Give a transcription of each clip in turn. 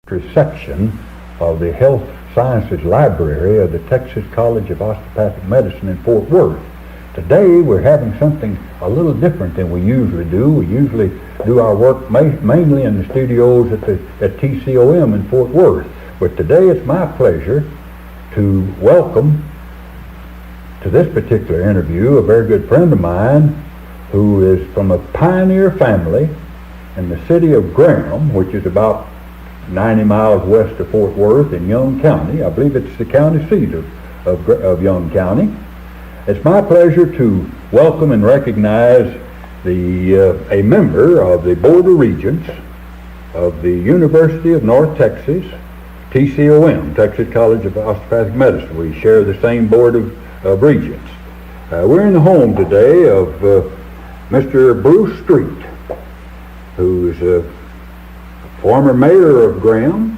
section of the Health Sciences Library of the Texas College of Osteopathic Medicine in Fort Worth. Today we're having something a little different than we usually do. We usually do our work mainly in the studios at TCOM in Fort Worth. But today it's my pleasure to welcome to this particular interview a very good friend of mine who is from a pioneer family in the city of Graham, which is about 90 miles west of Fort Worth in Young County. I believe it's the county seat of Young County. It's my pleasure to welcome and recognize a member of the Board of Regents of the University of North Texas, TCOM, Texas College of Osteopathic Medicine. We share the same Board of Regents. We're in the home today of Mr. Bruce Street, who's a former mayor of Graham.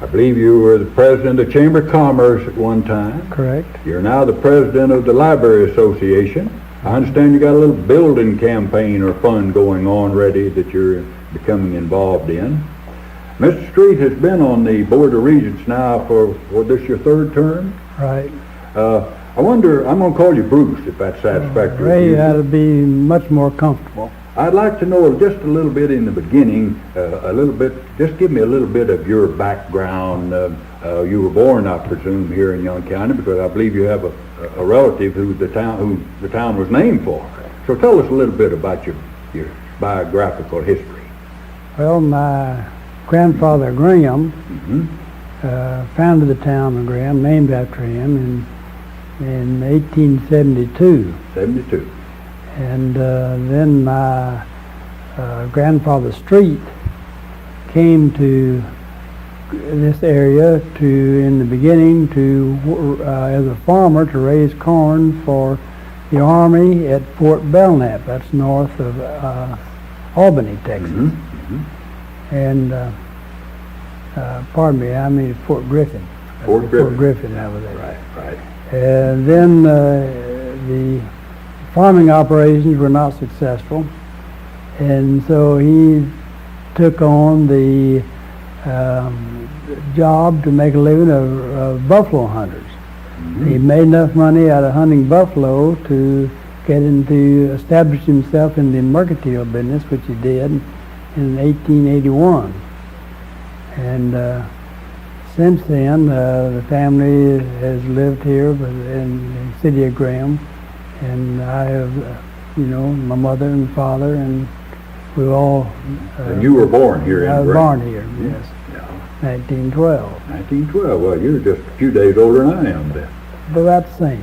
I believe you were the president of the Chamber of Commerce at one time. Correct. You're now the president of the Library Association. I understand you got a little building campaign or fund going on ready that you're becoming involved in. Mr. Street has been on the Board of Regents now for this your third term? Right. I wonder, I'm going to call you Bruce if that's satisfactory. Ray, that'd be much more comfortable. I'd like to know just a little bit in the beginning, just give me a little bit of your background. You were born, I presume, here in Young County, because I believe you have a relative who the town was named for. So tell us a little bit about your biographical history. Well, my grandfather Graham founded the town of Graham, named after him, in 1872. 72. And then my grandfather Street came to this area in the beginning as a farmer to raise corn for the Army at Fort Belknap. That's north of Albany, Texas. And pardon me, I mean Fort Griffin. Fort Griffin over there. Right. And then the farming operations were not successful, and so he took on the job to make a living of buffalo hunters. He made enough money out of hunting buffalo to establish himself in the mercantile business, which he did in 1881. And since then, the family has lived here in the city of Graham. And I have, my mother and father, and we all... and you were born here in Graham? I was born here, yes. Yeah. 1912. 1912. Well, you're just a few days older than I am then. But about the same.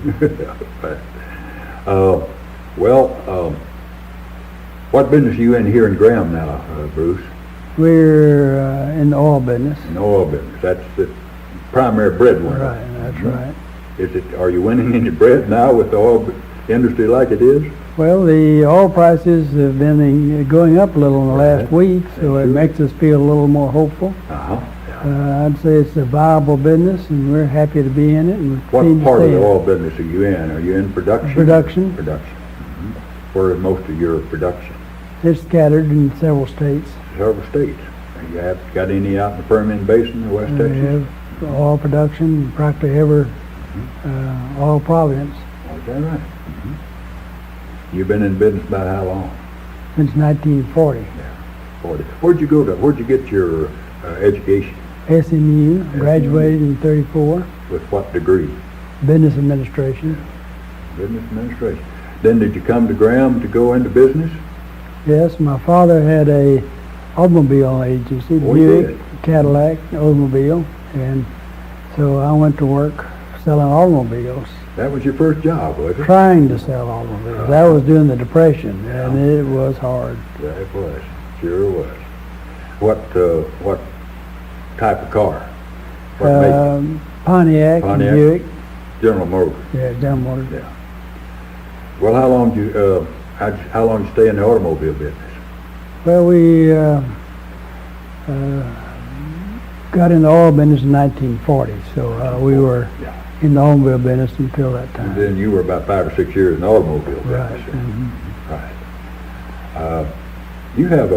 What business are you in here in Graham now, Bruce? We're in the oil business. In the oil business. That's the primary breadwinner. Right, that's right. Are you winning any bread now with the oil industry like it is? Well, the oil prices have been going up a little in the last week, so it makes us feel a little more hopeful. I'd say it's a viable business, and we're happy to be in it. And what part of the oil business are you in? Are you in production? Production. Where is most of your production? It's scattered in several states. Several states. You have got any out in the Permian Basin or West Texas? We have oil production, practically every oil province. Is that right? You've been in business about how long? Since 1940. Yeah, 40. Where'd you go to? Where'd you get your education? SMU, graduated in 34. With what degree? Business administration. Business administration. Then did you come to Graham to go into business? Yes, my father had a automobile agency, Buick, Cadillac, automobile, and so I went to work selling automobiles. That was your first job, was it? Trying to sell automobiles. That was during the Depression, and it was hard. Yeah, it was. Sure was. What type of car? What make? Pontiac, Buick. General Motors. Yeah, General Motors. Yeah. Well, how long did you stay in the automobile business? Well, we got in the oil business in 1940, so we were in the automobile business until that time. And then you were about 5 or 6 years in the automobile business. Right. Right. You have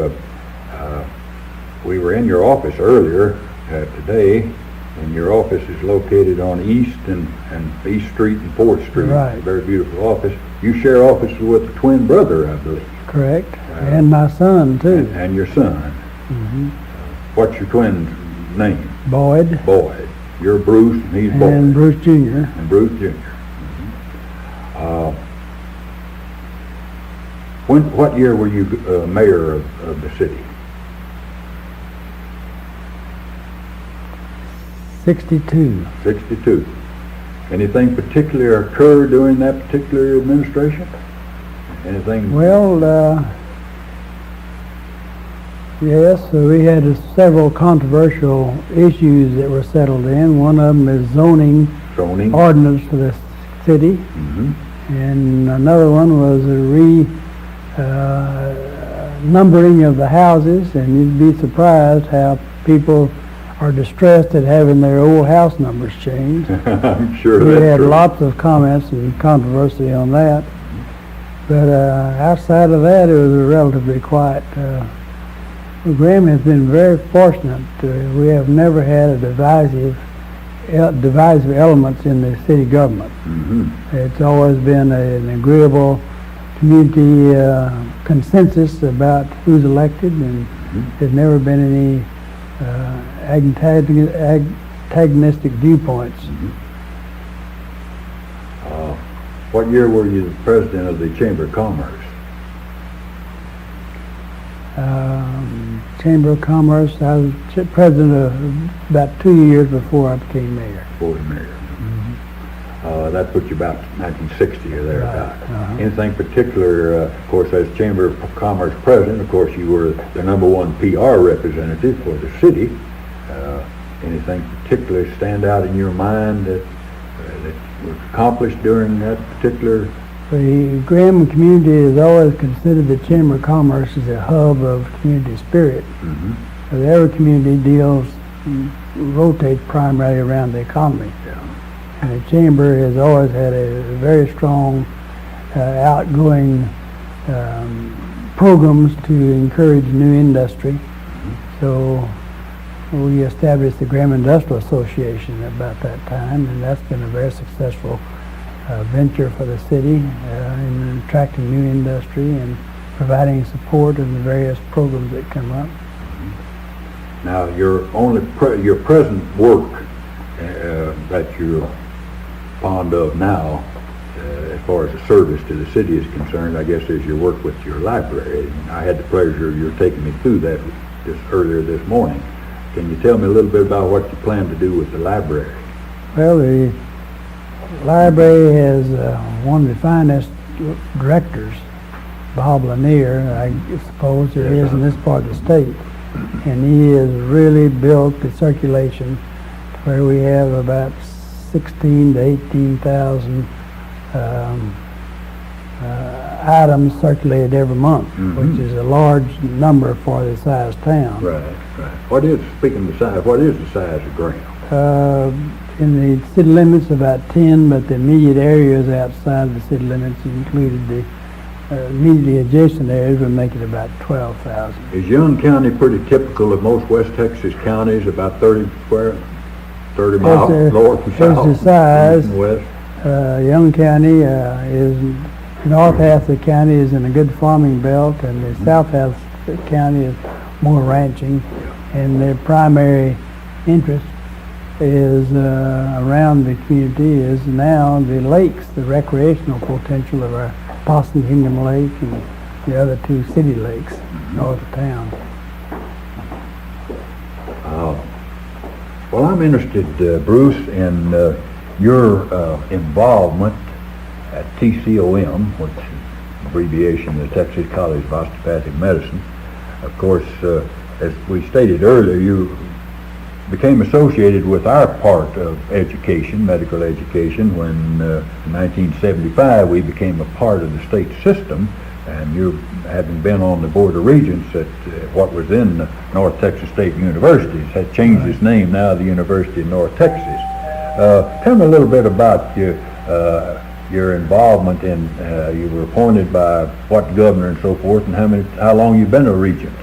we were in your office earlier today, and your office is located on East and East Street and 4th Street. Right. A very beautiful office. You share office with a twin brother, I believe. Correct. And my son, too. And your son. Mhm. What's your twin's name? Boyd. Boyd. You're Bruce, and he's Boyd. And Bruce Jr. And Bruce Jr. What year were you mayor of the city? 62. 62. Anything particular occur during that particular administration? Anything? Well, yes, so we had several controversial issues that were settled in. One of them is zoning ordinance for the city, and another one was a numbering of the houses, and you'd be surprised how people are distressed at having their old house numbers changed. I'm sure We that's had true. lots of comments and controversy on that, but outside of that, it was a relatively quiet. Graham has been very fortunate. We have never had a divisive elements in the city government. It's always been an agreeable community consensus about who's elected, and there's never been any antagonistic viewpoints. What year were you the president of the Chamber of Commerce? Chamber of Commerce, I was president of about 2 years before I became mayor. Before the mayor. That puts you about 1960 or thereabout. Right. Anything particular, of course, as Chamber of Commerce president, of course, you were the #1 PR representative for the city. Anything particular stand out in your mind that was accomplished during that particular? The Graham community has always considered the Chamber of Commerce as a hub of community spirit. Every community rotates primarily around the economy. And the Chamber has always had a very strong, outgoing programs to encourage new industry. So we established the Graham Industrial Association about that time, and that's been a very successful venture for the city in attracting new industry and providing support in the various programs that come up. Now, your present work that you're fond of now, as far as the service to the city is concerned, I guess is your work with your library. I had the pleasure of your taking me through that just earlier this morning. Can you tell me a little bit about what you plan to do with the library? Well, the library has one of the finest directors, Bob Lanier, I suppose there is in this part of the state, and he has really built the circulation where we have about 16 to 18,000 items circulated every month, which is a large number for the size town. Right. Speaking of the size, what is the size of Graham? In the city limits, about 10, but the immediate areas outside of the city limits, included the immediately adjacent areas, would make it about 12,000. Is Young County pretty typical of most West Texas counties, about 30 miles north and south? As the size, and west? Young County is, north half of the county is in a good farming belt, and the south half of the county is more ranching, and their primary interest is around the community is now the lakes, the recreational potential of our Possum Kingdom Lake and the other two city lakes north of town. Well, I'm interested, Bruce, in your involvement at TCOM, which is abbreviation of the Texas College of Osteopathic Medicine. Of course, as we stated earlier, you became associated with our part of education, medical education, when in 1975 we became a part of the state system, and you, having been on the Board of Regents at what was then North Texas State University, had changed its name now to the University of North Texas. Tell me a little bit about your involvement in, you were appointed by what governor and so forth, and how long you've been a regent?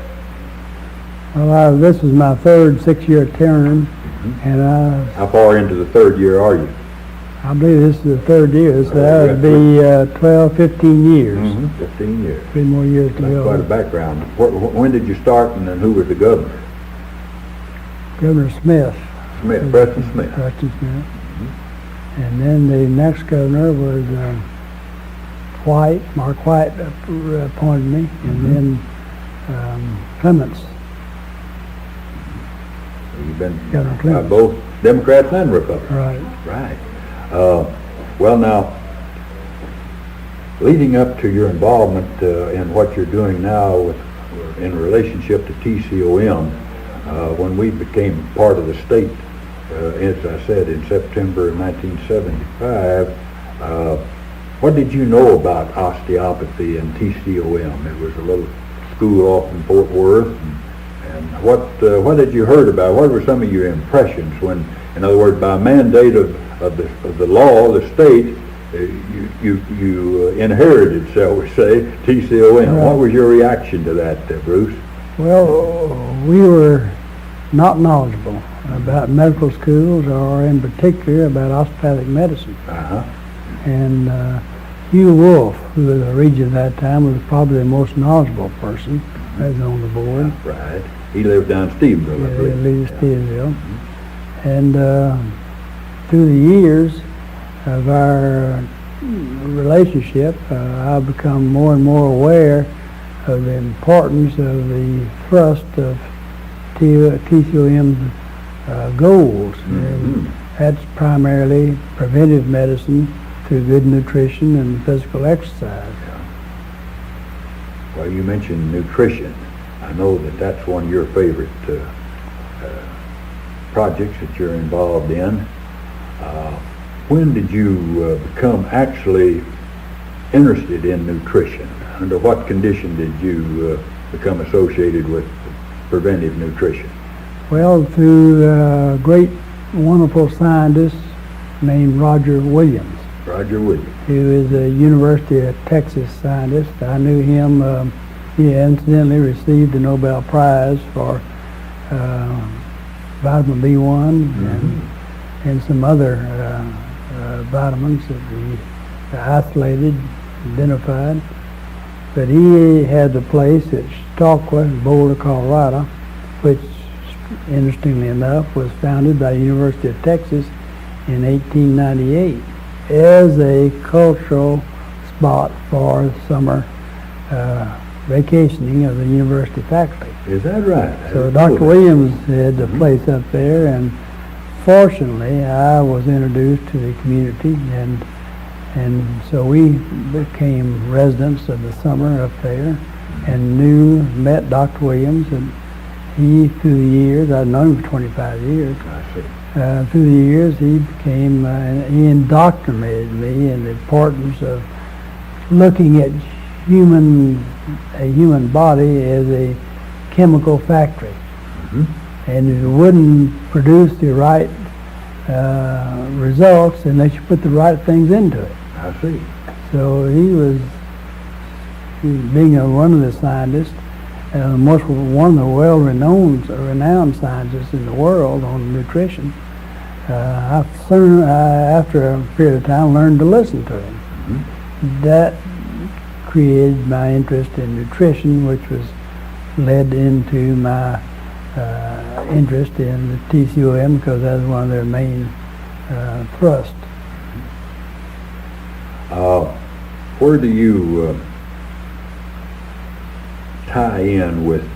Well, this was my third 6-year term, and How far into the third year are you? I believe this is the third year, so that would be 12, 15 years. 15 years. 3 more years to That's quite a go. background. When did you start, and then who was the governor? Governor Smith. Preston Smith. Preston Smith. And then the next governor was White, Mark White appointed me, and then Clements. You've been Governor Clements. both Democrats and Republicans. Right. Right. Well, now, leading up to your involvement in what you're doing now in relationship to TCOM, when we became part of the state, as I said, in September of 1975, what did you know about osteopathy and TCOM? It was a little school off in Fort Worth. And what had you heard about? What were some of your impressions when, in other words, by mandate of the law, the state, you inherited, shall we say, TCOM? Right. What was your reaction to that, Bruce? Well, we were not knowledgeable about medical schools, or in particular about osteopathic medicine. Uh-huh. And Hugh Wolf, who was a regent at that time, was probably the most knowledgeable person that was on the board. Right. He lived down Stevensville, I Yeah, believe. Lee Stevensville. And through the years of our relationship, I've become more and more aware of the importance of the thrust of TCOM's goals. And that's primarily preventive medicine through good nutrition and physical exercise. Well, you mentioned nutrition. I know that that's one of your favorite projects that you're involved in. When did you become actually interested in nutrition? Under what condition did you become associated with preventive nutrition? Well, through a great, wonderful scientist named Roger Williams. Roger Williams. He was a University of Texas scientist. I knew him. He incidentally received the Nobel Prize for vitamin B1 and some other vitamins that he isolated, identified. But he had the place at Stokes, Boulder, Colorado, which, interestingly enough, was founded by the University of Texas in 1898 as a cultural spot for summer vacationing of the university faculty. Is that right? So Dr. Williams had the place up there, and fortunately I was introduced to the community, and so we became residents of the summer up there, and met Dr. Williams, and he, through the years, I'd known him for 25 years. I see. Through the years, he became, he indoctrinated me in the importance of looking at a human body as a chemical factory. And it wouldn't produce the right results unless you put the right things into it. I see. So he was being one of the scientists, one of the renowned scientists in the world on nutrition. I soon, after a period of time, learned to listen to him. That created my interest in nutrition, which was led into my interest in the TCOM, because that was one of their main thrusts. Where do you tie in with?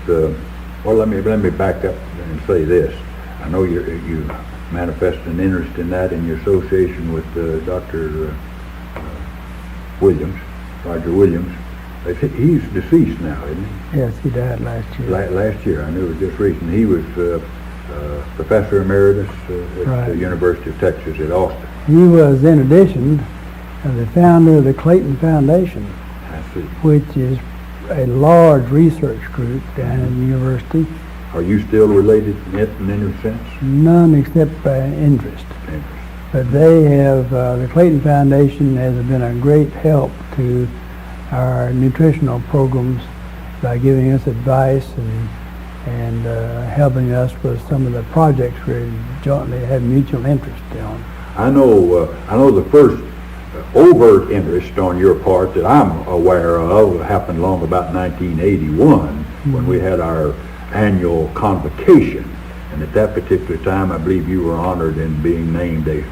Well, let me back up and say this. I know you manifest an interest in that in your association with Dr. Williams, Roger Williams. He's deceased now, isn't he? Yes, he died last year. Last year, I knew it just recent. He was Professor Emeritus at the University of Texas at Austin. He was, in addition, the founder of the Clayton Foundation, I see. which is a large research group down at the university. Are you still related in any sense? None except by interest. But they have, the Clayton Foundation has been a great help to our nutritional programs by giving us advice and helping us with some of the projects we jointly had mutual interest in. I know the first overt interest on your part that I'm aware of happened long about 1981 when we had our annual convocation. And at that particular time, I believe you were honored in being named a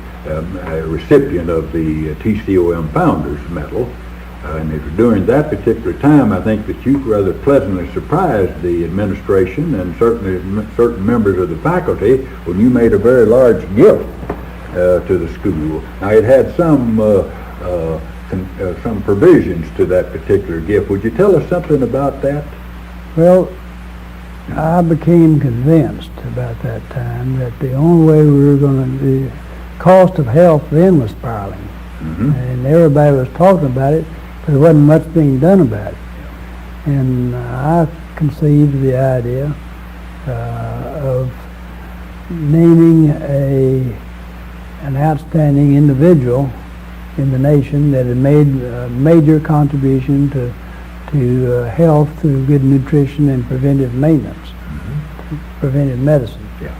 recipient of the TCOM Founders Medal. And during that particular time, I think that you rather pleasantly surprised the administration and certainly certain members of the faculty when you made a very large gift to the school. Now, it had some provisions to that particular gift. Would you tell us something about that? Well, I became convinced about that time that the only way we were going to, the cost of health then was spiraling. And everybody was talking about it, but there wasn't much being done about it. And I conceived the idea of naming an outstanding individual in the nation that had made a major contribution to health through good nutrition and preventive maintenance, preventive medicine. Yeah.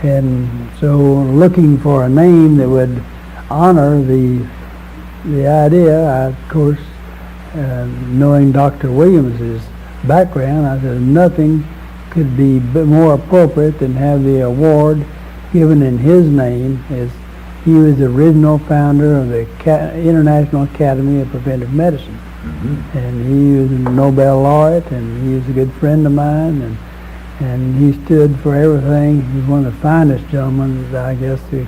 And so looking for a name that would honor the idea, I, of course, knowing Dr. Williams's background, I said nothing could be more appropriate than have the award given in his name, as he was the original founder of the International Academy of Preventive Medicine. And he was a Nobel laureate, and he was a good friend of mine, and he stood for everything. He was one of the finest gentlemen that I guess the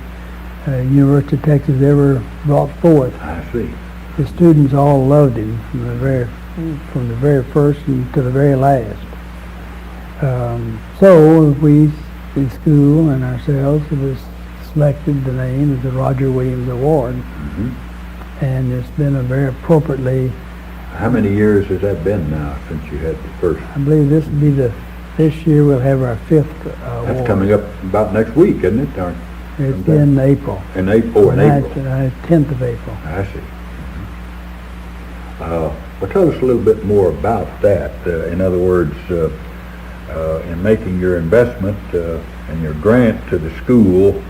University of Texas ever brought forth. I see. The students all loved him from the very first and to the very last. So we, in school and ourselves, it was selected the name as the Roger Williams Award, and it's been a very appropriately. How many years has that been now since you had the first? I believe this will be this year we'll have our 5th award. That's coming up about next week, isn't it? It's in April. In April. 10th of April. I see. Well, tell us a little bit more about that. In other words, in making your investment and your grant to the school,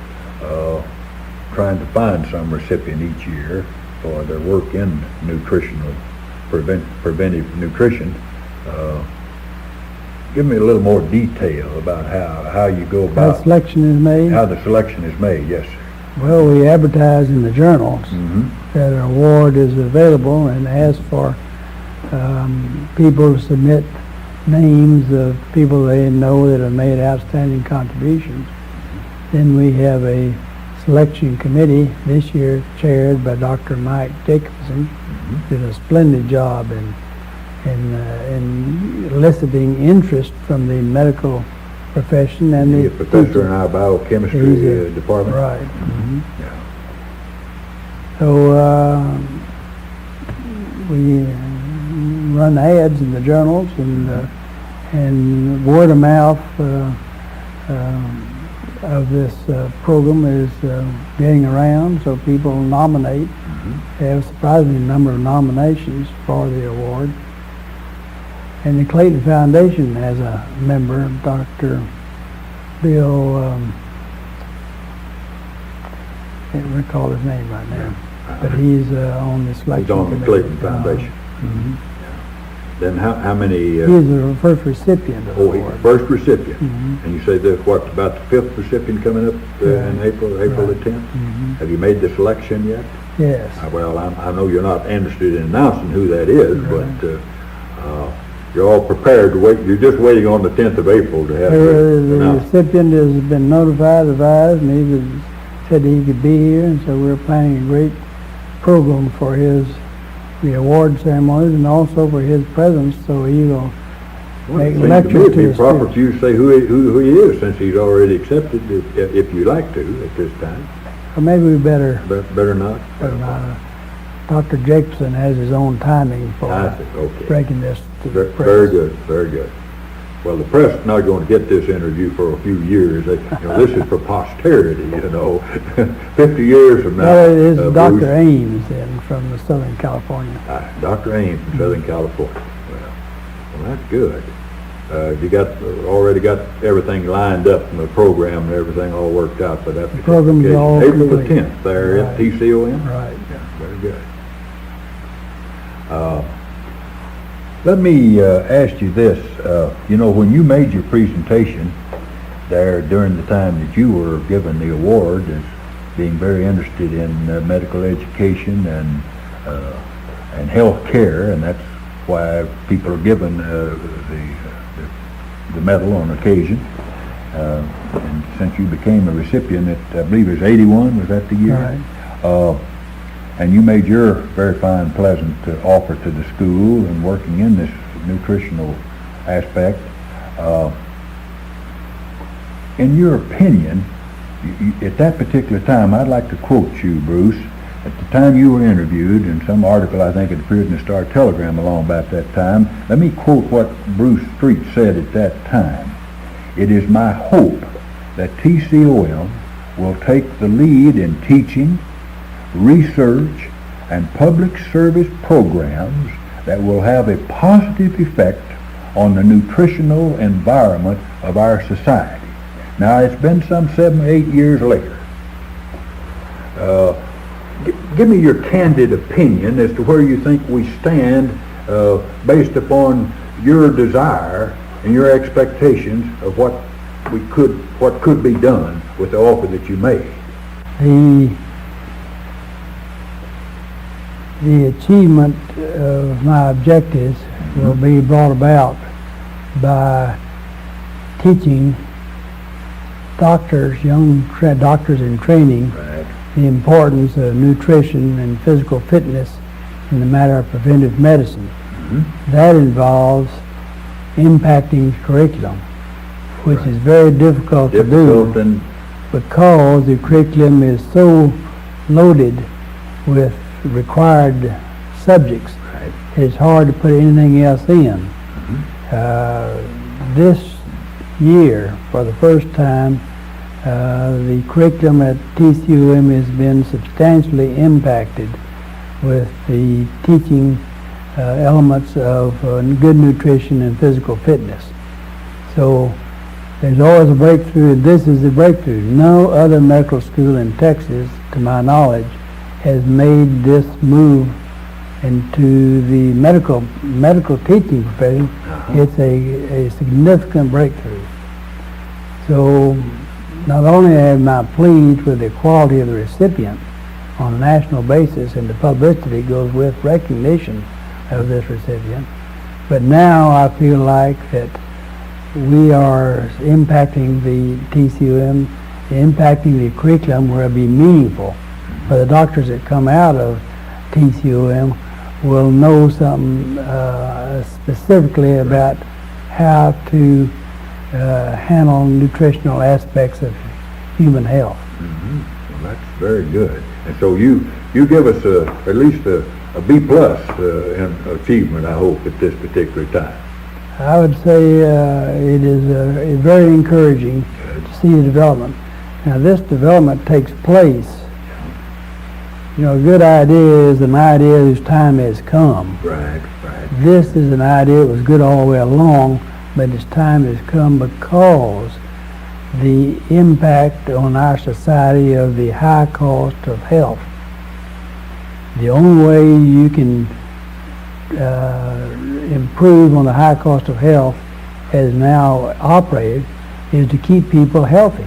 trying to find some recipient each year for their work in nutritional, preventive nutrition. Give me a little more detail about how you go about How selection is made? How the selection is made, yes, sir. Well, we advertise in the journals that an award is available and ask for people to submit names of people they know that have made outstanding contributions. Then we have a selection committee, this year chaired by Dr. Mike Jacobson, did a splendid job in eliciting interest from the medical profession and the professor in our biochemistry department. Right. Yeah. So we run ads in the journals, and word of mouth of this program is getting around, so people nominate. They have a surprising number of nominations for the award. And the Clayton Foundation has a member, Dr. Bill, can't recall his name right now, but he's on the selection He's on the committee. Clayton Foundation. Then how many? He's the first recipient of the award. First recipient. And you say there's what, about the 5th recipient coming up in April the 10th? Have you made the selection yet? Yes. Well, I know you're not interested in announcing who that is, but you're all prepared to wait. You're just waiting on the 10th of April to have the recipient has been notified, advised, and he said he could be here, and so we're planning a great program for the award ceremonies and also for his presence, so he will make lectures to It'd be his proper students. for you to say who he is, since he's already accepted, if you like to at this time. Or maybe we better not. Dr. Jacobson has his own timing for breaking this to the press. Very good, very good. Well, the press is not going to get this interview for a few years. This is for posterity, 50 years from now. Well, it is Dr. Bruce, Ames from Southern California. Dr. Ames from Southern California. Well, that's good. already got everything lined up and the program and everything all worked out for that particular program's occasion. all April the complete. 10th there at Right. TCOM? Right. Yeah, very good. Let me ask you this. When you made your presentation there during the time that you were given the award as being very interested in medical education and health care, and that's why people are given the medal on occasion. And since you became a recipient at, I believe it was 81, was that the year? Right. And you made your very fine, pleasant offer to the school and working in this nutritional aspect. In your opinion, at that particular time, I'd like to quote you, Bruce. At the time you were interviewed, in some article I think it appeared in the Star Telegram along about that time, let me quote what Bruce Street said at that time. "It is my hope that TCOM will take the lead in teaching, research, and public service programs that will have a positive effect on the nutritional environment of our society." Now, it's been some 7 or 8 years later. Give me your candid opinion as to where you think we stand based upon your desire and your expectations of what could be done with the offer that you made. The achievement of my objectives will be brought about by teaching young doctors in training, Right. the importance of nutrition and physical fitness in the matter of preventive medicine. Mm-hmm. That involves impacting curriculum, which Right. is very difficult to Difficult do and because the curriculum is so loaded with required subjects. right. It's hard to put anything else in. This year, for the first time, the curriculum at TCOM has been substantially impacted with the teaching elements of good nutrition and physical fitness. So there's always a breakthrough, and this is the breakthrough. No other medical school in Texas, to my knowledge, has made this move into the medical teaching profession. It's a significant breakthrough. So not only am I pleased with the quality of the recipient on a national basis, and the publicity goes with recognition of this recipient, but now I feel like that we are impacting the TCOM, impacting the curriculum where it'll be meaningful. For the doctors that come out of TCOM will know something specifically about how to handle nutritional aspects of human health. Mm-hmm. Well, that's very good. And so you give us at least a B plus in achievement, I hope, at this particular time. I would say it is very encouraging to see the development. Now, this development takes place. You know, a good idea is an idea whose time has come. Right, right. This is an idea that was good all the way along, but its time has come because the impact on our society of the high cost of health. The only way you can improve on the high cost of health as now operated is to keep people healthy.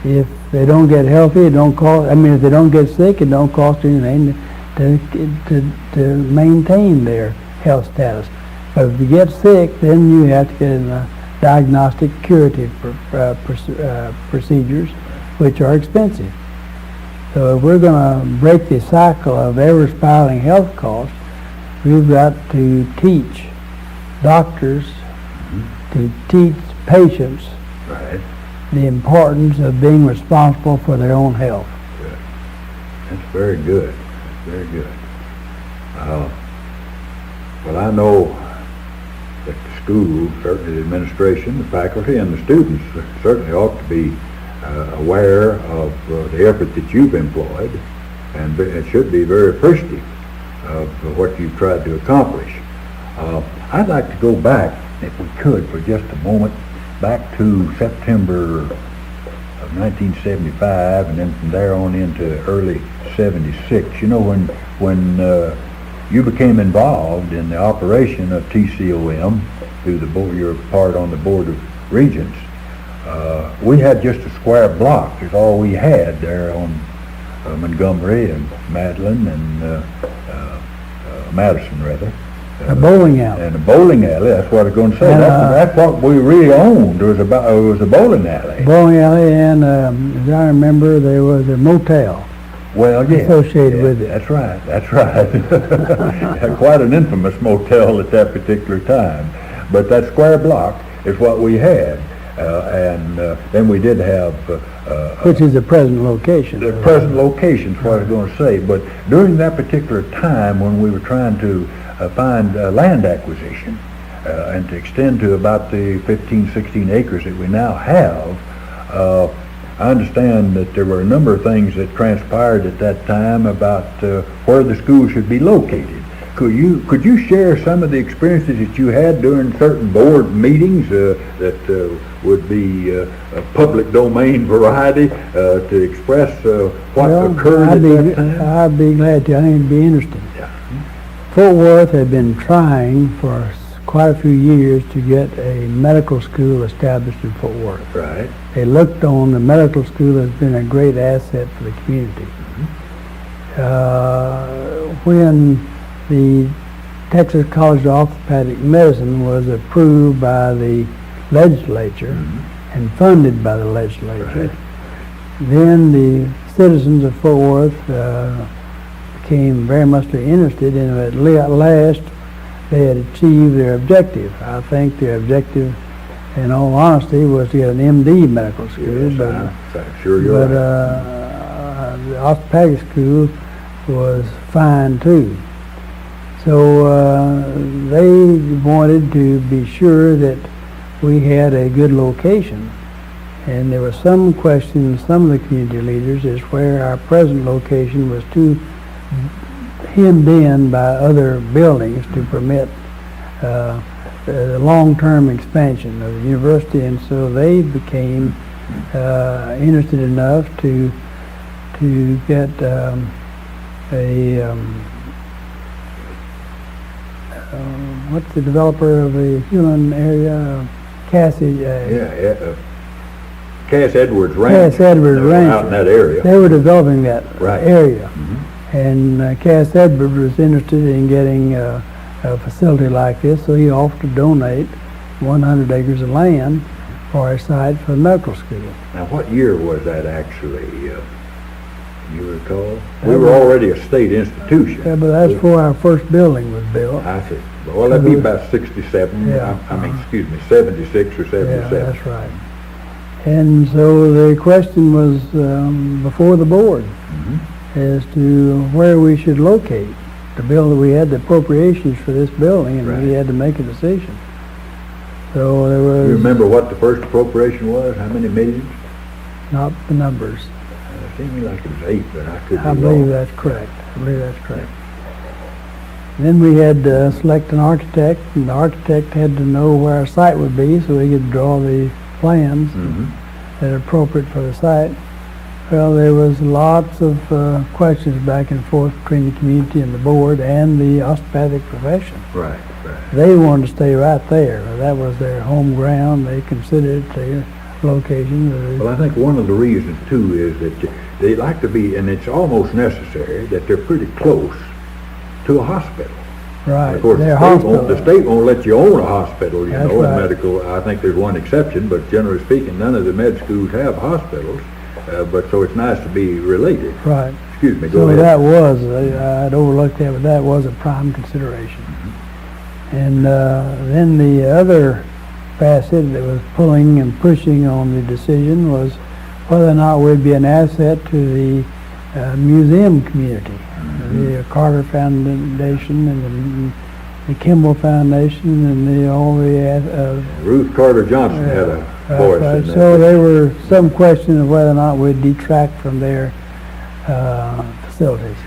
If they don't get healthy, it don't cost. If they don't get sick, it don't cost anything to maintain their health status. But if you get sick, then you have to get in the diagnostic curative procedures, which are expensive. So if we're going to break the cycle of ever-spiraling health costs, we've got to teach doctors, to teach patients Right. the importance of being responsible for their own health. Good. That's very good. That's very good. Well, I know that the school, certainly the administration, the faculty, and the students certainly ought to be aware of the effort that you've employed, and it should be very appreciative of what you've tried to accomplish. I'd like to go back if we could, for just a moment, back to September of 1975, and then from there on into early 76. You know, when you became involved in the operation of TCOM through the board, you're part on the Board of Regents. We had just a square block is all we had there on Montgomery and Madeline and Madison, rather. A bowling alley. And a bowling alley, that's what I was going to say. And, That's what we really owned. It was a bowling alley. Bowling alley, and as I remember, there was a motel. Well, yeah. Associated with it. That's right. Quite an infamous motel at that particular time. But that square block is what we had. And then we did have... which is the present location. The present location is what I was going to say. But during that particular time when we were trying to find land acquisition and to extend to about the 15, 16 acres that we now have, I understand that there were a number of things that transpired at that time about where the school should be located. Could you share some of the experiences that you had during certain board meetings that would be public domain variety to express what occurred at that time? I'd be glad to. I think it'd be interesting. Yeah. Fort Worth had been trying for quite a few years to get a medical school established in Fort Worth. Right. They looked on the medical school as being a great asset for the community. When the Texas College of Orthopedic Medicine was approved by the legislature and funded by the legislature, then the citizens of Fort Worth became very much interested, and at last they had achieved their objective. I think their objective, in all honesty, was to get an MD medical school. Yes, but I'm sure you're right. The orthopedic school was fine too. So they wanted to be sure that we had a good location. And there was some question, some of the community leaders, is where our present location was too hemmed in by other buildings to permit the long-term expansion of the university, and so they became interested enough to get what's the developer of the Huron area, Cassie? Cass Edwards Ranch. Cass Edwards Ranch. Out in that area. They were developing that area. Mm-hmm. And Cass Edwards was interested in getting a facility like this, so he offered to donate 100 acres of land for a site for the medical school. Now, what year was that actually, you recall? We were already a state institution. Yeah, but that's before our first building was built. I see. Well, that'd be about 67, Yeah. I mean, excuse me, 76 or 77. Yeah, that's right. And so the question was before the board as to where we should locate the building. We had the appropriations for this building, and we had to make a decision. So there was... You remember what the first appropriation was? How many millions? Not the numbers. It seemed like it was 8, but I could be I believe wrong. that's correct. Then we had to select an architect, and the architect had to know where our site would be so he could draw the plans that are appropriate for the site. Well, there was lots of questions back and forth between the community and the board and the osteopathic profession. Right. They wanted to stay right there. That was their home ground. They considered it their location. Well, I think one of the reasons, too, is that they like to be, and it's almost necessary, that they're pretty close to a hospital. Right. Of course, the state won't let you own a hospital, you That's know, right. in medical. I think there's one exception, but generally speaking, none of the med schools have hospitals. But so it's nice to be related. Right. Excuse me, go So ahead. that was, I'd overlooked that, but that was a prime consideration. And then the other facet that was pulling and pushing on the decision was whether or not we'd be an asset to the museum community. The Carter Foundation and the Kimball Foundation and Ruth Carter Johnson had a voice in that. So there were some question of whether or not we'd detract from their facilities.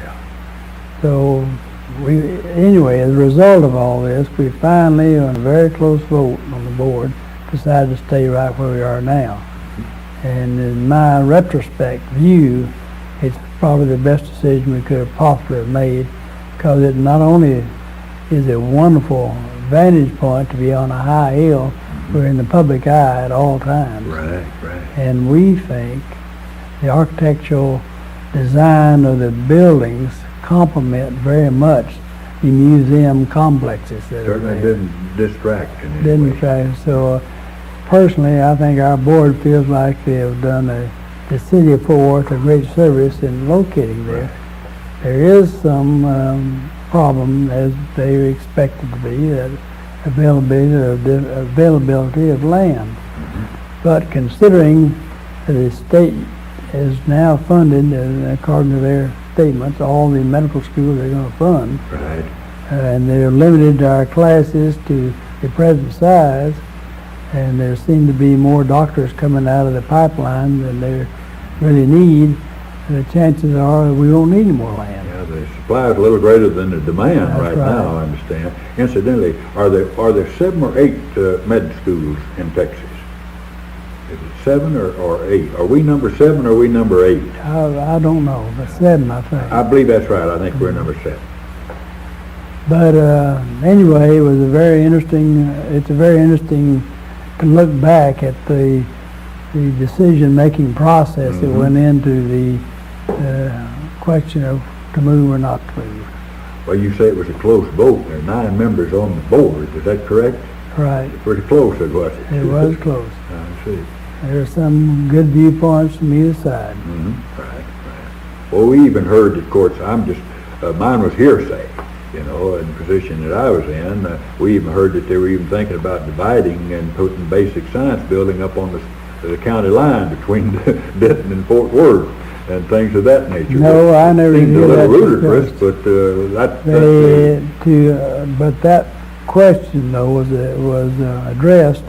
So anyway, as a result of all this, we finally, on a very close vote on the board, decided to stay right where we are now. And in my retrospect view, it's probably the best decision we could have possibly have made, because it not only is a wonderful vantage point to be on a high hill, we're in the public eye at all times. Right. And we think the architectural design of the buildings complement very much the museum complexes that Certainly are there. didn't distract in any Didn't way. distract. So personally, I think our board feels like they have done the city of Fort Worth a great service in locating there. Right. There is some problem, as they expected to be, that availability of land. But considering that the state is now funded, according to their statements, all the medical schools they're going to fund, Right. and they're limited our classes to the present size, and there seem to be more doctors coming out of the pipeline than they really need, and the chances are that we won't need any more land. Yeah, the supply is a little greater than the demand That's right right. now, I understand. Incidentally, are there 7 or 8 med schools in Texas? Is it 7 or 8? Are we number 7 or are we number 8? I don't know, but 7, I think. I believe that's right. I think we're number 7. But anyway, it was a very interesting. It's a very interesting to look back at the decision-making process that went into the question of to move or not to move. Well, you say it was a close vote. There are 9 members on the board. Is that correct? Right. Pretty close, it was. It was close. I see. There are some good viewpoints from either side. Right. Well, we even heard, of course, mine was hearsay, in the position that I was in. We even heard that they were even thinking about dividing and putting basic science building up on the county line between Denton and Fort Worth and things of that nature. No, I never Seemed knew a little that ludicrous, discussed. but But that question though was addressed,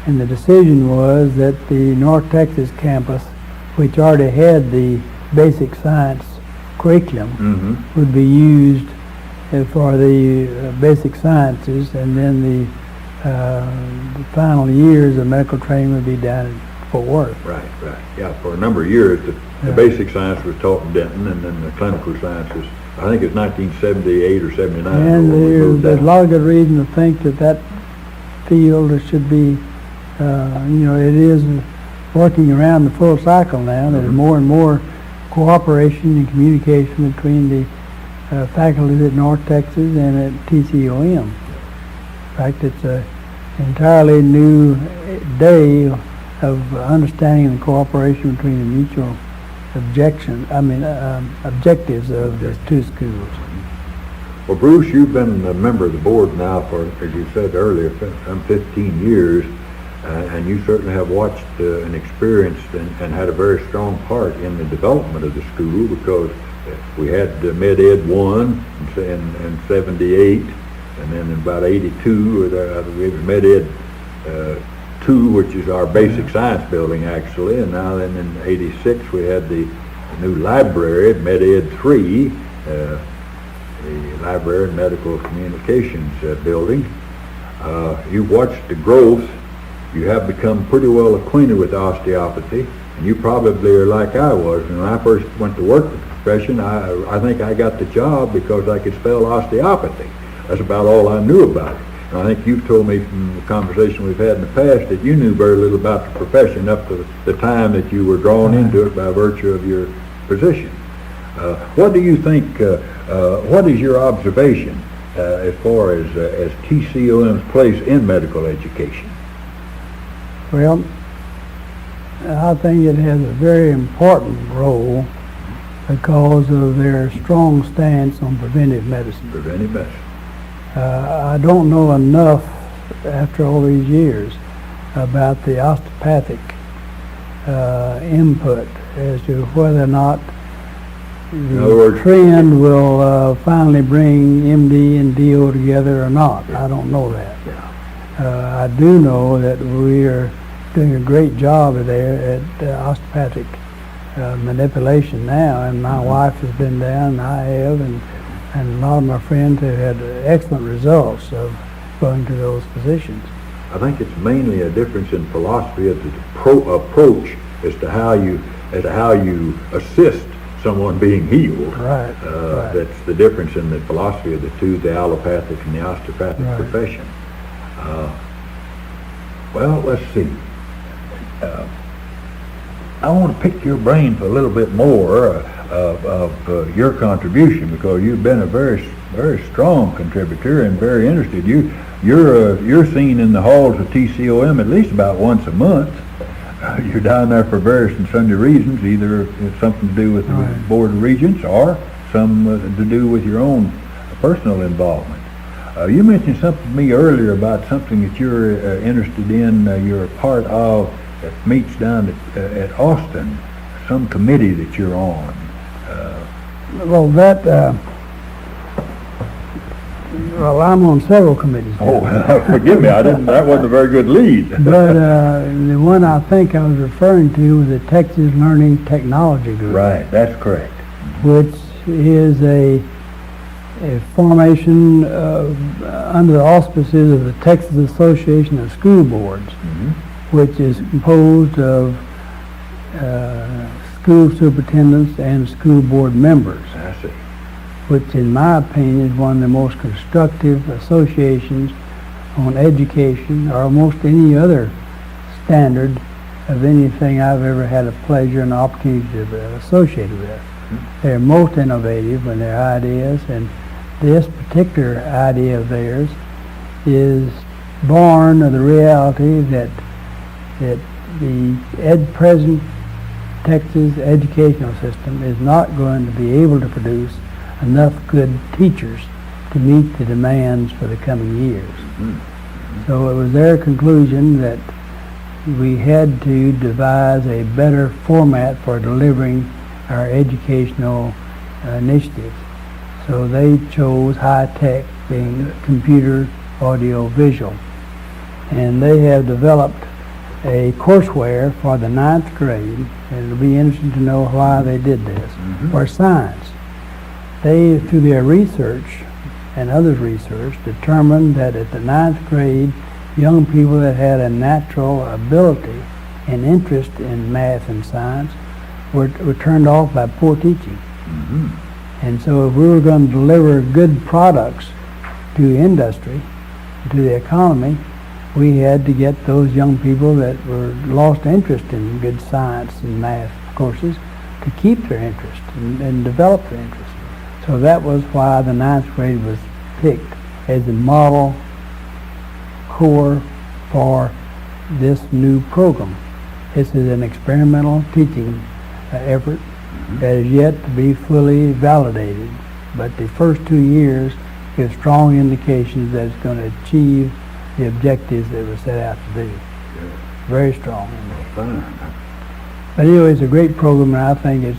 and the decision was that the North Texas campus, which already had the basic science curriculum, would be used for the basic sciences, and then the final years of medical training would be down in Fort Worth. Right. Yeah, for a number of years, the basic science was taught in Denton, and then the clinical sciences, I think it's 1978 or 79. And there's a lot of good reason to think that field should be, it is working around the full cycle now. There's more and more cooperation and communication between the faculties at North Texas and at TCOM. In fact, it's an entirely new day of understanding and cooperation between the mutual objectives of the two schools. Well, Bruce, you've been a member of the board now for, as you said earlier, some 15 years, and you certainly have watched and experienced and had a very strong part in the development of the school, because we had Med Ed 1 in 78, and then in about 82, we had Med Ed 2, which is our basic science building actually, and now then in 86 we had the new library, Med Ed 3, the Library and Medical Communications building. You've watched the growth. You have become pretty well acquainted with osteopathy, and you probably are like I was. When I first went to work with the profession, I think I got the job because I could spell osteopathy. That's about all I knew about it. And I think you've told me from the conversation we've had in the past that you knew very little about the profession up to the time that you were drawn into it by virtue of your position. What do you think, what is your observation as far as TCOM's place in medical education? Well, I think it has a very important role because of their strong stance on preventive medicine. Preventive medicine. I don't know enough after all these years about the osteopathic input as to whether or not the trend will finally bring MD and DO together or not. I don't know that. I do know that we are doing a great job there at osteopathic manipulation now, and my wife has been down, and I have, and And a lot of my friends have had excellent results of going to those positions. I think it's mainly a difference in philosophy of the approach as to how you assist someone being healed. Right. That's the difference in the philosophy of the two, the allopathic and the osteopathic profession. Well, let's see. I want to pick your brain for a little bit more of your contribution, because you've been a very strong contributor and very interested. You're seen in the halls of TCOM at least about once a month. You're down there for various and sundry reasons, either it's something to do with the Board of Regents or some to do with your own personal involvement. You mentioned something to me earlier about something that you're interested in, you're a part of, that meets down at Austin, some committee that you're on. I'm on several committees. Oh, forgive me, that wasn't a very good lead. But the one I think I was referring to was the Texas Learning Technology Group. Right, that's correct. Which is a formation under the auspices of the Texas Association of School Boards, which is composed of school superintendents and school board members. I see. Which in my opinion is one of the most constructive associations on education or almost any other standard of anything I've ever had a pleasure and opportunity to be associated with. They're most innovative in their ideas, and this particular idea of theirs is born of the reality that the present Texas educational system is not going to be able to produce enough good teachers to meet the demands for the coming years. So it was their conclusion that we had to devise a better format for delivering our educational initiatives. So they chose high-tech, being computer, audio, visual. And they have developed a courseware for the 9th grade, and it'll be interesting to know why they did this, for science. They, through their research and others' research, determined that at the 9th grade, young people that had a natural ability and interest in math and science were turned off by poor teaching. And so if we were going to deliver good products to industry, to the economy, we had to get those young people that were lost interest in good science and math courses to keep their interest and develop their interest. So that was why the 9th grade was picked as the model core for this new program. This is an experimental teaching effort that is yet to be fully validated, but the first 2 years give strong indications that it's going to achieve the objectives that were set out to do. Very strong. But anyway, it's a great program, and I think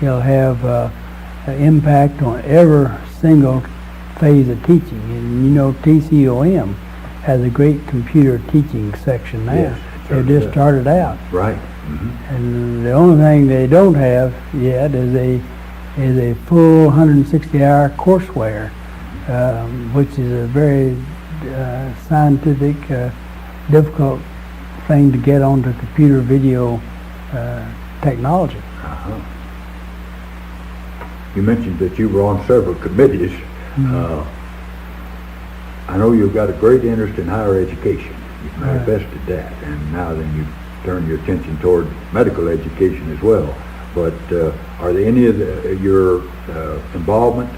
it'll have an impact on every single phase of teaching. And you know, TCOM has a great computer teaching section now. Yes, they just started out. Right. And the only thing they don't have yet is a full 160-hour courseware, which is a very scientific, difficult thing to get onto computer video technology. You mentioned that you were on several committees. I know you've got a great interest in higher education. You've manifested that, and now then you've turned your attention toward medical education as well. But are there any of your involvement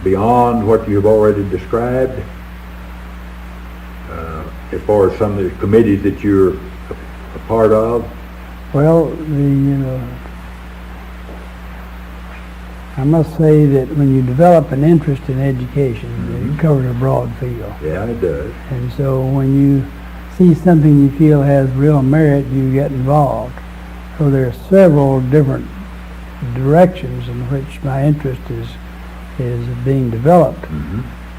beyond what you've already described, as far as some of the committees that you're a part of? Well, I must say that when you develop an interest in education, it covers a broad field. Yeah, it does. And so when you see something you feel has real merit, you get involved. So there are several different directions in which my interest is being developed.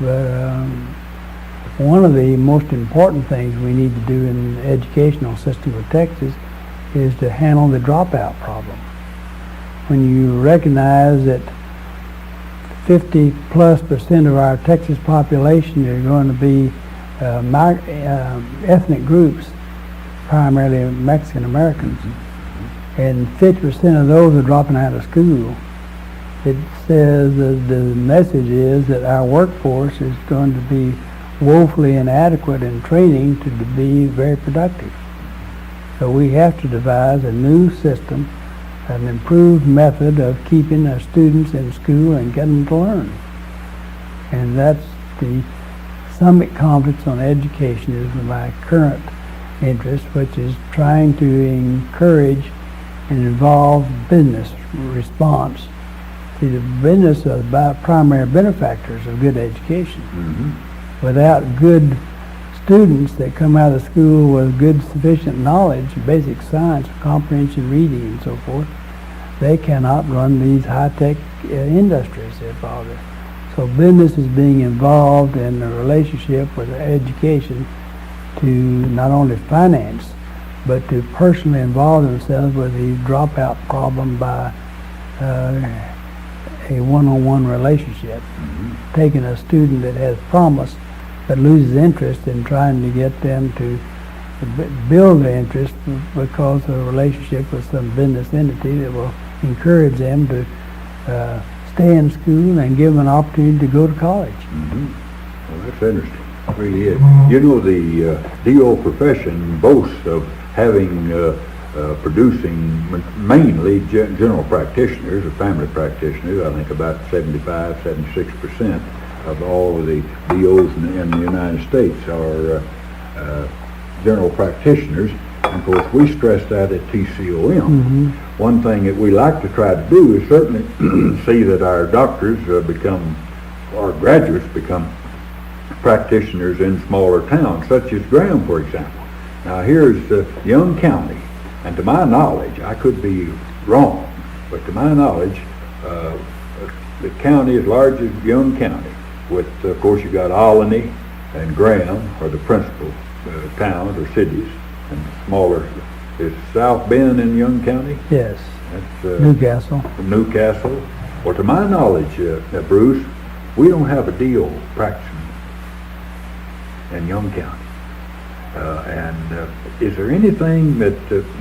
But one of the most important things we need to do in the educational system of Texas is to handle the dropout problem. When you recognize that 50+% of our Texas population are going to be ethnic groups, primarily Mexican Americans, and 50% of those are dropping out of school. It says that the message is that our workforce is going to be woefully inadequate in training to be very productive. So we have to devise a new system, an improved method of keeping our students in school and getting them to learn. And that's the Summit Conference on Education is my current interest, which is trying to encourage and involve business response. See, the business are the primary benefactors of good education. Without good students that come out of school with good sufficient knowledge, basic science, comprehension, reading, and so forth, they cannot run these high-tech industries involved. So business is being involved in a relationship with education to not only finance, but to personally involve themselves with the dropout problem by a one-on-one relationship. Taking a student that has promise but loses interest in trying to get them to build their interest because of a relationship with some business entity that will encourage them to stay in school and give them an opportunity to go to college. Well, that's interesting. It really is. You know, the DO profession boasts of having producing mainly general practitioners or family practitioners. I think about 75-76% of all of the DOs in the United States are general practitioners. And of course, we stress that at TCOM. One thing that we like to try to do is certainly see that our doctors our graduates become practitioners in smaller towns, such as Graham, for example. Now, here's Young County, and to my knowledge, I could be wrong, but to my knowledge, the county as large as Young County, with, of course, you got Albany and Graham are the principal towns or cities, and smaller. Is South Bend in Young County? Yes. That's Newcastle. Newcastle. Well, to my knowledge, Bruce, we don't have a DO practicing in Young County. And is there anything that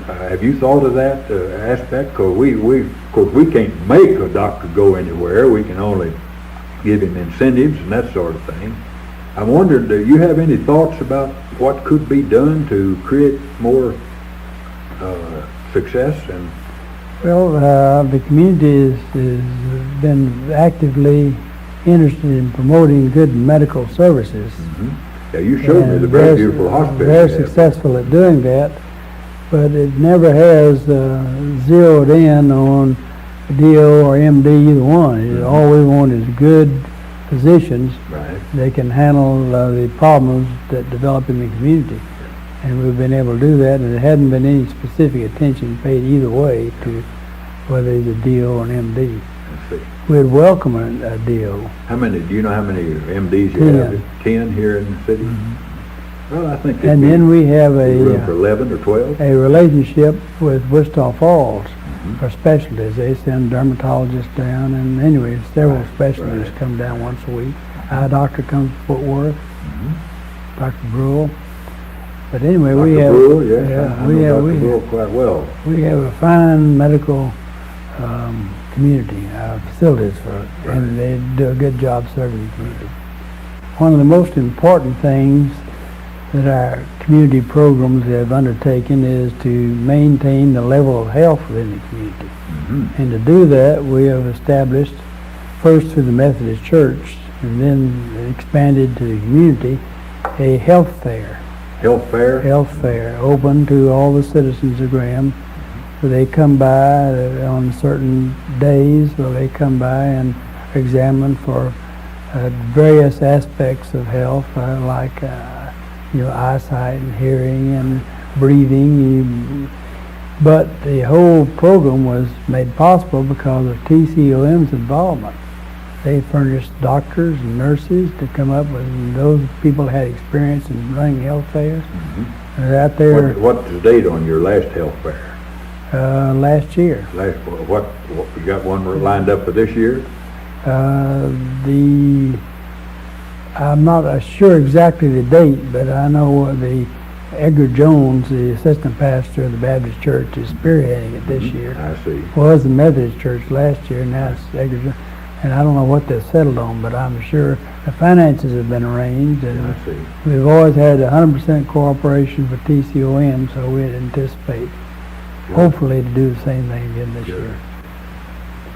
have you thought of that aspect? Because we can't make a doctor go anywhere. We can only give him incentives and that sort of thing. I wondered, do you have any thoughts about what could be done to create more success? And well, the community has been actively interested in promoting good medical services. Yeah, you showed me the very beautiful hospital. Very successful at doing that, but it never has zeroed in on DO or MD, either one. All we want is good physicians. Right. They can handle the problems that develop in the community. And we've been able to do that, and there hadn't been any specific attention paid either way to whether he's a DO or an MD. Let's see. We'd welcome a DO. How many, do you know how many MDs you have? 10 here in the city? Well, I think and then we have room for 11 or 12. a relationship with Wichita Falls for specialties. They send dermatologists down, and anyway, several specialists come down once a week. Eye doctor comes to Fort Worth, Dr. Brule. But anyway, Dr. we have Brule, yes, I know Dr. Brule quite well. We have a fine medical community, facilities for it, and they do a good job serving the community. One of the most important things that our community programs have undertaken is to maintain the level of health within the community. And to do that, we have established, first through the Methodist Church, and then expanded to the community, a health fair. Health fair? Health fair, open to all the citizens of Graham. So they come by on certain days, where they come by and examine for various aspects of health, like eyesight and hearing and breathing. But the whole program was made possible because of TCOM's involvement. They furnished doctors and nurses to come up with, and those people had experience in running health fairs. They're out there. What's the date on your last health fair? Last year. What you got one lined up for this year? I'm not sure exactly the date, but I know the Edgar Jones, the assistant pastor of the Baptist Church, is spearheading it this year. I see. Was the Methodist Church last year, now it's Edgar Jones. And I don't know what they've settled on, but I'm sure the finances have been arranged, and I see. we've always had 100% cooperation with TCOM, so we'd anticipate, hopefully, to do the same thing again this year.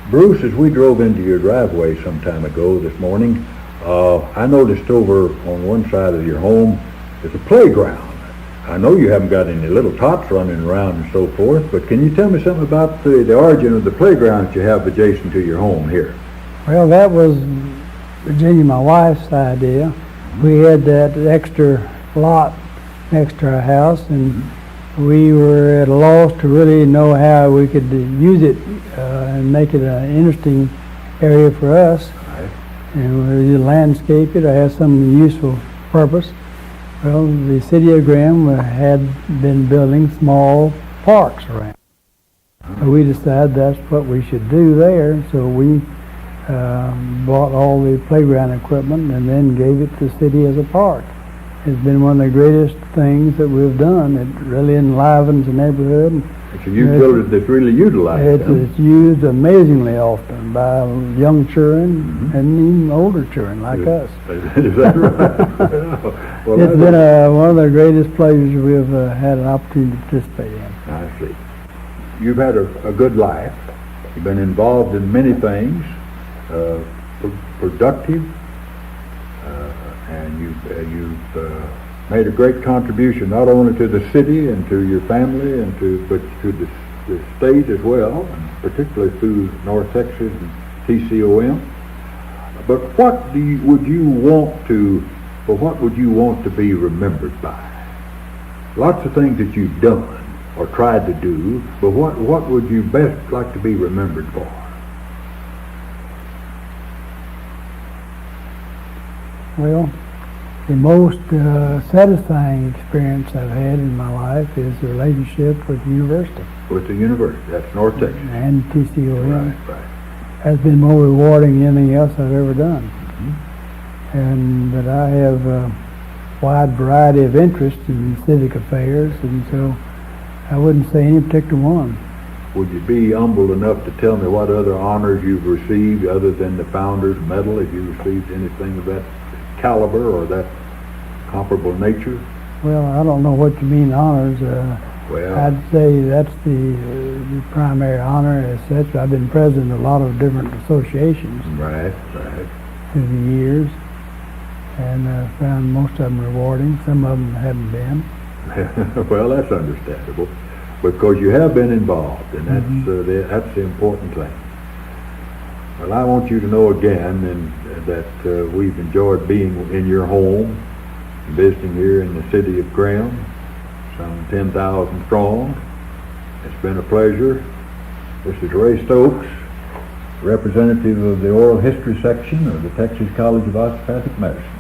Bruce, as we drove into your driveway some time ago this morning, I noticed over on one side of your home is a playground. I know you haven't got any little tots running around and so forth, but can you tell me something about the origin of the playground that you have adjacent to your home here? Well, that was Virginia, my wife's idea. We had that extra lot next to our house, and we were at a loss to really know how we could use it and make it an interesting area for us. Right. And we landscape it or have some useful purpose. Well, the city of Graham had been building small parks around. So we decided that's what we should do there, so we bought all the playground equipment and then gave it to the city as a park. It's been one of the greatest things that we've done. It really enlivens the neighborhood. It's a utility that's really utilized. It's used amazingly often by young children and even older children like us. Is that right? Well, It's been one of the greatest pleasures we've had an opportunity to participate in. I see. You've had a good life. You've been involved in many things, productive, and you've made a great contribution not only to the city and to your family but to the state as well, and particularly through North Texas and TCOM. But what would you want to be remembered by? Lots of things that you've done or tried to do, but what would you best like to be remembered for? Well, the most satisfying experience I've had in my life is the relationship with the university. With the university, that's North Texas. And TCOM. Right. Has been more rewarding than anything else I've ever done. And that I have a wide variety of interests in civic affairs, and so I wouldn't say any particular one. Would you be humble enough to tell me what other honors you've received other than the Founders Medal? Have you received anything of that caliber or that comparable nature? Well, I don't know what you mean honors. Well, I'd say that's the primary honor as such. I've been president of a lot of different associations right. through the years, and I found most of them rewarding. Some of them haven't been. Well, that's understandable, because you have been involved, and that's the important thing. Well, I want you to know again that we've enjoyed being in your home, visiting here in the city of Graham, some 10,000 strong. It's been a pleasure. This is Ray Stokes, representative of the oral history section of the Texas College of Osteopathic Medicine.